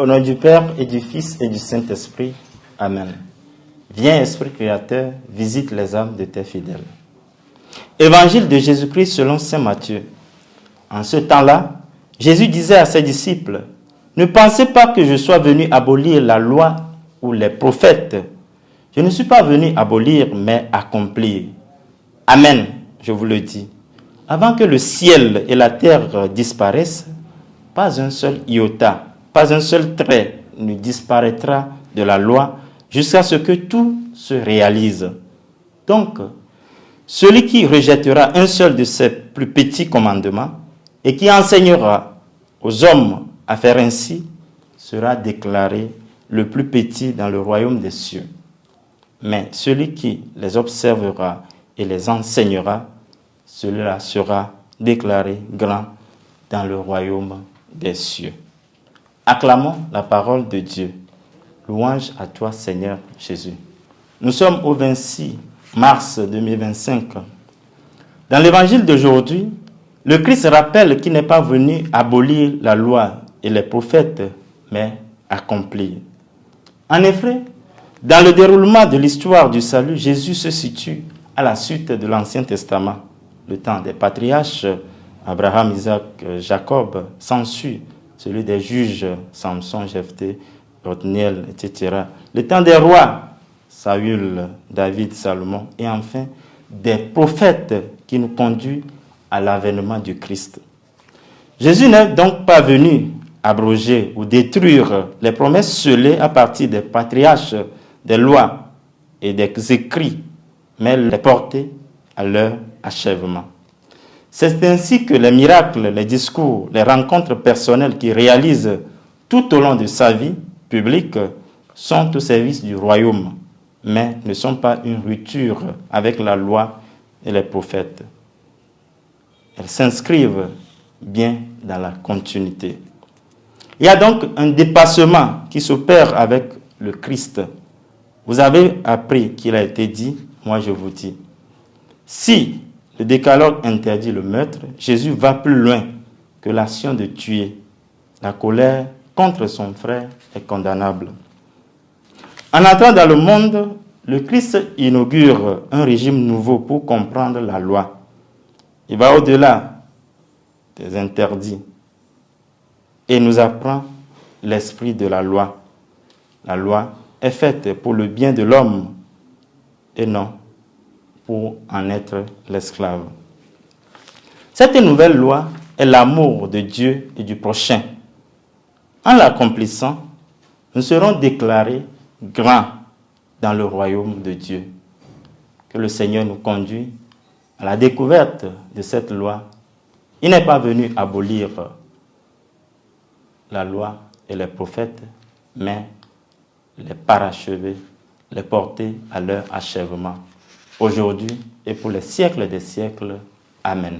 Au nom du Père et du Fils et du Saint-Esprit. Amen. Viens, Esprit Créateur, visite les âmes de tes fidèles. Évangile de Jésus-Christ selon saint Matthieu. En ce temps-là, Jésus disait à ses disciples, « Ne pensez pas que je sois venu abolir la loi ou les prophètes. Je ne suis pas venu abolir, mais accomplir. Amen, je vous le dis. Avant que le ciel et la terre disparaissent, pas un seul iota, pas un seul trait ne disparaîtra de la loi jusqu'à ce que tout se réalise. Donc, celui qui rejettera un seul de ces plus petits commandements et qui enseignera aux hommes à faire ainsi sera déclaré le plus petit dans le royaume des cieux. Mais celui qui les observera et les enseignera, celui-là sera déclaré grand dans le royaume des cieux. Acclamons la parole de Dieu. Louange à toi, Seigneur Jésus. Nous sommes au 26 mars 2025. Dans l'évangile d'aujourd'hui, le Christ rappelle qu'il n'est pas venu abolir la loi et les prophètes, mais accomplir. En effet, dans le déroulement de l'histoire du salut, Jésus se situe à la suite de l'Ancien Testament. Le temps des patriarches, Abraham, Isaac, Jacob, s'ensuit celui des juges, Samson, Jephthé, Othniel, etc. Le temps des rois, Saül, David, Salomon, et enfin des prophètes qui nous conduit à l'avènement du Christ. Jésus n'est donc pas venu abroger ou détruire les promesses scellées à partir des patriarches, des lois et des écrits, mais les porter à leur achèvement. C'est ainsi que les miracles, les discours, les rencontres personnelles qu'il réalise tout au long de sa vie publique sont au service du royaume, mais ne sont pas une rupture avec la loi et les prophètes. Elles s'inscrivent bien dans la continuité. Il y a donc un dépassement qui s'opère avec le Christ. Vous avez appris qu'il a été dit, moi je vous dis, si le décalogue interdit le meurtre, Jésus va plus loin que l'action de tuer. La colère contre son frère est condamnable. En entrant dans le monde, le Christ inaugure un régime nouveau pour comprendre la loi. Il va au-delà des interdits et nous apprend l'esprit de la loi. La loi est faite pour le bien de l'homme et non pour en être l'esclave. Cette nouvelle loi est l'amour de Dieu et du prochain. En l'accomplissant, nous serons déclarés grands dans le royaume de Dieu. Que le Seigneur nous conduise à la découverte de cette loi. Il n'est pas venu abolir la loi et les prophètes, mais les parachever, les porter à leur achèvement, aujourd'hui et pour les siècles des siècles. Amen.